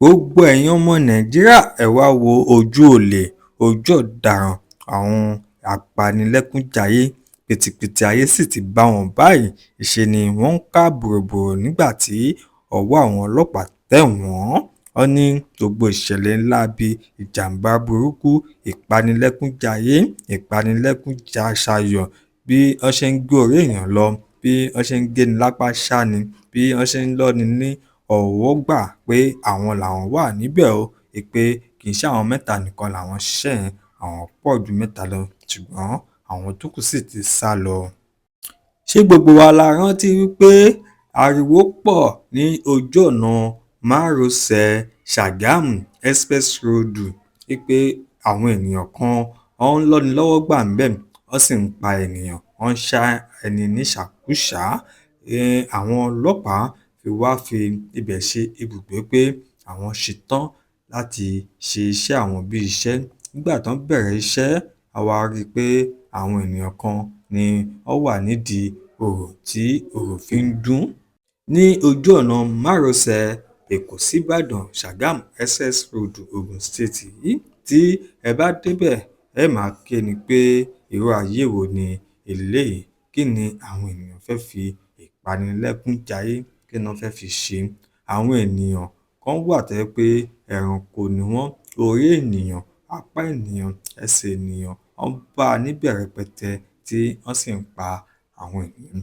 gbogbo ẹ̀yin ọmọ nàìjíríà ẹ wáá wo ojú ọ̀lẹ ojú ọ̀daràn àwọn apanilẹ́kúnjayé pìtìpìtì ayé sì ti bá wọn báyìí ìṣe ni wọ́n ń ká bòròbòrò nígbà tí ọwọ́ àwọn ọlọ́pàá tẹ̀ wọ́n ní gbogbo ìṣẹ̀lẹ̀ ńlá bíi ìjàmbá burúkú ìpanilẹ́kúnjayé ìpanilẹ́kúnjayọ̀ bí wọ́n ṣe ń gbé orí èèyàn lọ bí wọ́n ṣe ń géni lápá ṣáni bí wọ́n ṣe ń lọ́ni ní ọ̀wọ́ gbà pé àwọn làwọn wà níbẹ̀ o pé kì í ṣe àwọn mẹ́ta nìkan làwọn ṣiṣẹ́ yẹn àwọn pọ̀ ju mẹ́ta lọ ṣùgbọ́n àwọn tó kù sì ti sá lọ. ṣé gbogbo wa la rántí wípé ariwo pọ̀ ní ojú ọ̀nà márosẹ̀ Ṣàgámù express road wípé àwọn ènìyàn kan wọ́n ń lọ́ni lọ́wọ́ gbà ń bẹ̀ wọ́n sì ń pa ènìyàn wọ́n ń ṣá ẹni níṣàkúṣàá àwọn ọlọ́pàá fi ibẹ̀ ṣe ibùgbé pé àwọn ṣetán láti ṣe iṣẹ́ àwọn bíi iṣẹ́ nígbà tán bẹ̀rẹ̀ iṣẹ́ a wá rí i pé àwọn ènìyàn kan ni wọ́n wà nídìí ọ̀rọ̀ tí ọ̀rọ̀ fi ń dún. ní ojú ọ̀nà márosẹ̀ Èkó síbàdàn Ṣàgámù express road Ogun State yìí tí ẹ bá débẹ̀ ẹ máa ké ni pé irú ayé wo ni eléyìí kí ni àwọn ènìyàn fẹ́ fi ìpanilẹ́kúnjayé kí ni wọ́n fẹ́ fi ṣe. àwọn ènìyàn kan wà tó jẹ́ pé ẹranko ni wọ́n orí ènìyàn apá ènìyàn ẹsẹ̀ ènìyàn wọ́n bá a níbẹ̀ rẹpẹtẹ tí wọ́n sì ń pa àwọn ènìyàn.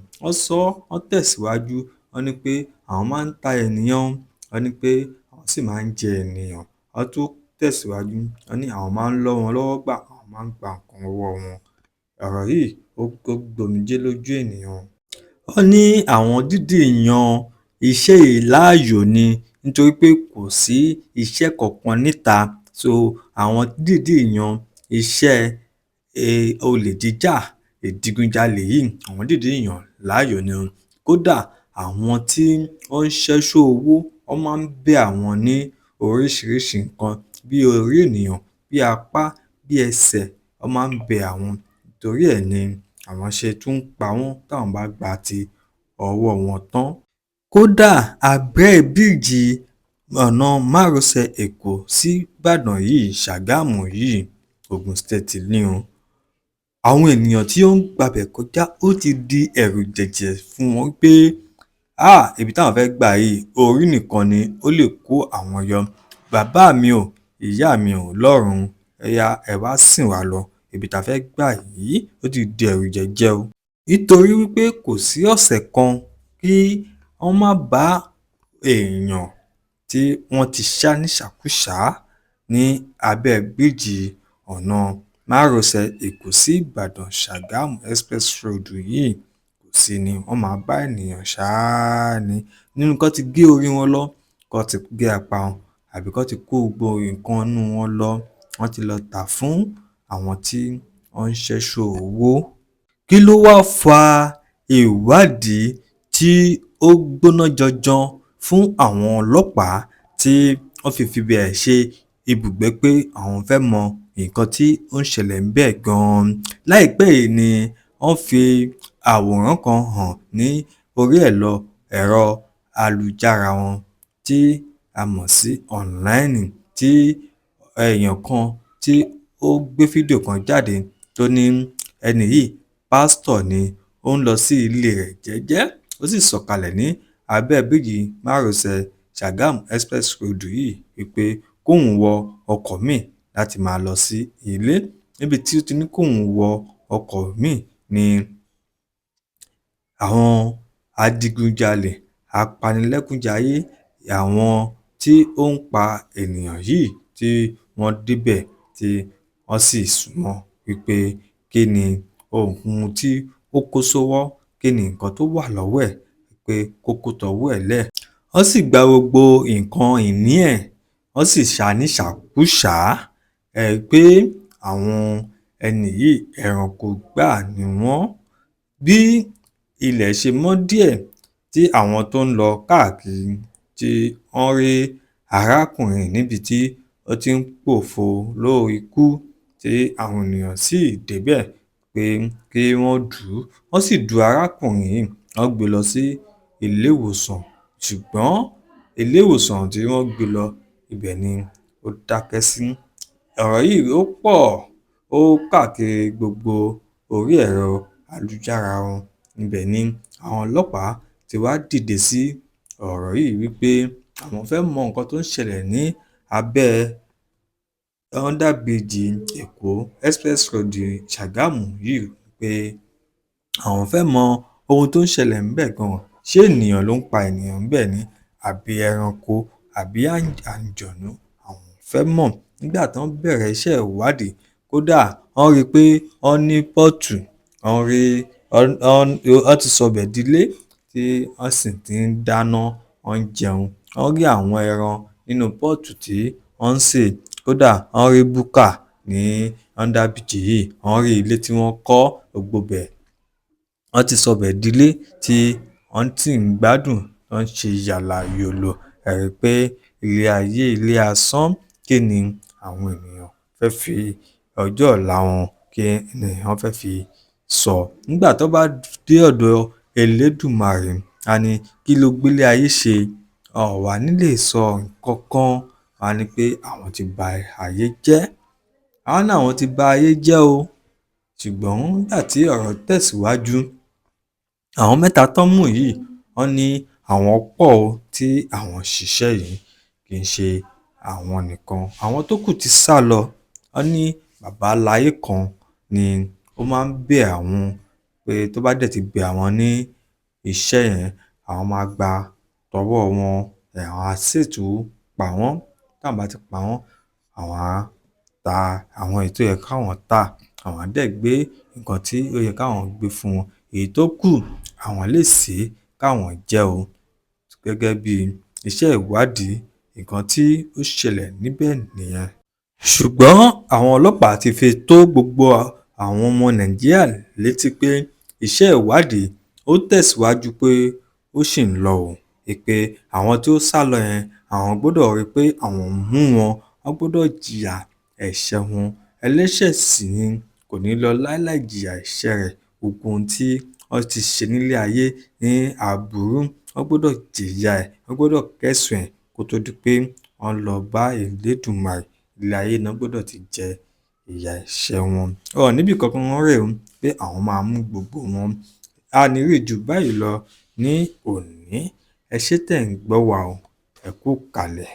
wọ́n tẹ̀síwájú wọ́n ní pé àwọn máa ń ta ènìyàn wọ́n ní pé àwọn sì máa ń jẹ ènìyàn wọ́n tún tẹ̀síwájú wọ́n ní àwọn máa ń lọ́ wọn lọ́wọ́ gbà àwọn máa ń gba nǹkan ọwọ́ wọn. ọ̀rọ̀ yìí ó gbomijé lójú ènìyàn. wọ́n ní àwọn dídì yan iṣẹ́ yìí láàyò ni nítorí pé kò sí iṣẹ́ kankan níta so àwọn dídì yan iṣẹ́ olè jíjà ìdigunjalè yìí àwọn dídì yan láàyò ni kódà àwọn tí wọ́n ń ṣẹ́ṣọ́ owó wọ́n máa ń bẹ àwọn ní oríṣiríṣi nǹkan bí orí ènìyàn bí apá bí ẹsẹ̀ wọ́n máa ń bẹ àwọn torí ẹ̀ ni àwọn ṣe tún ń pa wọ́n táwọn bá gba ti ọwọ́ wọn tán. kódà abẹ́ bíríìjì ọ̀nà márosẹ̀ Èkó síbàdàn yìí Ṣàgámù yìí Ogun State ni o àwọn ènìyàn tí ó ń gbabẹ̀ kọjá ó ti di ẹ̀rù jẹ̀jẹ̀ fún wọn pé ibi táwọn fẹ́ gbà yìí orí nìkan ni ó lè kó àwọn yọ bàbá mi ò ìyá mi ò lọ́rùn ẹ wá sìn wá lọ ibi tá a fẹ́ gbà yìí ó ti di ẹ̀rù jẹ̀jẹ̀ o nítorí wípé kò sí ọ̀sẹ̀ kan kí wọ́n má bá èèyàn tí wọ́n ti ṣá níṣàkúṣàá ní abẹ́ bíríìjì ọ̀nà márosẹ̀ Èkó sí Ìbàdàn Ṣàgámù express road yìí kò sí ni wọ́n máa bá ènìyàn ṣáá ni nínú kán ti gé orí wọn lọ kán ti gé apá wọn àbí kán ti kó gbogbo nǹkan inú wọn lọ wọ́n ti lọ tà fún àwọn tí wọ́n ń ṣẹ́ṣọ́ owó. kí ló wáá fa ìwádìí tí ó gbóná janjan fún àwọn ọlọ́pàá tí wọ́n fi bẹ́ẹ̀ ṣe ibùgbé pé àwọn fẹ́ mọ nǹkan tí ó ń ṣẹlẹ̀ ńbẹ̀ gan-an. láìpẹ́ yìí ni wọ́n fi àwòrán kan hàn ní orí ẹ̀rọ ayélujára wọn tí a mọ̀ sí online tí èèyàn kan tí ó gbé fídíò kan jáde tó ní ẹni yìí pásítọ̀ ni ó ń lọ sí ilé rẹ̀ jẹ́jẹ́ ó sì sọ̀kalẹ̀ ní abẹ́ bíríìjì márosẹ̀ Ṣàgámù express road yìí wípé kóun wọ ọkọ̀ míì láti máa lọ sí ilé níbi tí ó ti ní kóun wọ ọkọ̀ míì ni àwọn adigunjalè apanilẹ́kúnjayé àwọn tí ó ń pa ènìyàn yìí tí wọ́n débẹ̀ tí wọ́n sì súnmọ́ wípé kí ni ohun tí ó kó sọ́wọ́ kí ni nǹkan tó wà lọ́wọ́ ẹ̀ pé kó kó tọwọ́ ẹ̀ lẹ̀. wọ́n sì gba gbogbo nǹkan ìní ẹ̀ wọ́n sì ṣá níṣàkúṣàá pé àwọn ẹni yìí ẹranko gbáà ni wọ́n. bí ilẹ̀ ṣe mọ́ díẹ̀ tí àwọn tó ń lọ káàkiri tí wọ́n rí arákùnrin níbi tí ó ti ń pòfo lórí ikú tí àwọn ènìyàn sì débẹ̀ pé kí wọ́n dù ú wọ́n sì du arákùnrin yìí wọ́n gbé lọ sí ilé ìwòsàn ṣùgbọ́n ilé ìwòsàn tí wọ́n gbé lọ ibẹ̀ ni ó dákẹ́ sí. Ọ̀rọ̀ yìí ó pọ̀, ó káàkiri gbogbo orí ẹ̀rọ ayélujára wọn. Ibẹ̀ ni àwọn ọlọ́pàá ti wá dìde sí ọ̀rọ̀ yìí wípé àwọn fẹ́ mọ nǹkan tó ń ṣẹlẹ̀ ní abẹ́ under bridge Èkó express road Ṣàgámù yìí, pé àwọn fẹ́ mọ ohun tó ń ṣẹlẹ̀ ńbẹ̀ gan-an. Ṣé ènìyàn ló ń pa ènìyàn ńbẹ̀ ni àbí ẹranko àbí àǹjọ̀nú? Àwọn fẹ́ mọ̀. Nígbà tán bẹ̀rẹ̀ iṣẹ́ ìwádìí, kódà wọ́n rí i pé wọ́n ní pọ́ọ̀tù, wọ́n ti sọbẹ̀ dilé tí wọ́n sì ti ń dáná, wọ́n ń jẹun. Wọ́n rí àwọn ẹran nínú pọ́ọ̀tù tí wọ́n ń sè. Kódà wọ́n rí búkà ní under bridge yìí, wọ́n rí ilé tí wọ́n kọ́ gbogbo bẹ̀. Wọ́n ti sọbẹ̀ dilé tí wọ́n sì ń gbádùn, wọ́n ń ṣe yàlà yòlò. Ẹ rí i pé ilé ayé ilé asán. Kí ni àwọn ènìyàn fẹ́ fi ọjọ́ ọ̀la wọn, kí ni wọ́n fẹ́ fi sọ? Nígbà tó bá dé ọ̀dọ̀ Elédùmarè, a ní kí ló gbélé ayé ṣe? Wọn ò wá ní lè sọ nǹkan kan. Wọ́n á ní pé àwọn ti ba ayé jẹ́. Àwọn náà àwọn ti ba ayé jẹ́ o. Ṣùgbọ́n nígbà tí ọ̀rọ̀ tẹ̀síwájú, àwọn mẹ́ta tán mú yìí, wọ́n ní àwọn pọ̀ o tí àwọn ṣiṣẹ́ yìí, kì í ṣe àwọn nìkan. Àwọn tó kù ti sálọ. Wọ́n ní bàbá aláyé kan ni ó máa ń bẹ̀ àwọn pé tó bá dẹ̀ ti bẹ̀ àwọn ní iṣẹ́ yẹn, àwọn máa gba tọwọ́ wọn, àwọn á sì tún pa wọ́n. Táwọn bá ti pa wọ́n, àwọn á ta àwọn èyí tó yẹ káwọn tà. Àwọn á dẹ̀ gbé nǹkan tí ó yẹ káwọn gbé fún wọn. Èyí tó kù, àwọn lè sè é káwọn jẹ o. Gẹ́gẹ́ bí iṣẹ́ ìwádìí, nǹkan tí ó ṣẹlẹ̀ níbẹ̀ nìyẹn. Ṣùgbọ́n àwọn ọlọ́pàá ti fi tó gbogbo àwọn ọmọ Nàìjíríà létí pé iṣẹ́ ìwádìí ó tẹ̀síwájú, pé ó ṣì ń lọ o. Pé àwọn tí ó sálọ yẹn, àwọn gbọ́dọ̀ rí i pé àwọn mú wọn, wọ́n gbọ́dọ̀ jìyà ẹ̀ṣẹ̀ wọn. Ẹlẹ́ṣẹ̀ sì ni kò ní lọ láíláì jìyà ẹ̀ṣẹ̀ rẹ̀. Gbogbo ohun tí wọ́n ti ṣe nílé ayé ní aburú, wọ́n gbọ́dọ̀ jìyà ẹ̀, wọ́n gbọ́dọ̀ kẹ́sùn ẹ̀ kó tó di pé wọ́n lọ bá Elédùmarè. Ilé ayé náà gbọ́dọ̀ ti jẹ ìyà ẹ̀ṣẹ̀ wọn. Níbì kankan wọ́n rẹ̀ o pé àwọn máa mú gbogbo wọn. A ní rí jù báyìí lọ ní òní. Ẹ ṣé tẹ̀ ń gbọ́ wa o. Ẹ kú kalẹ̀.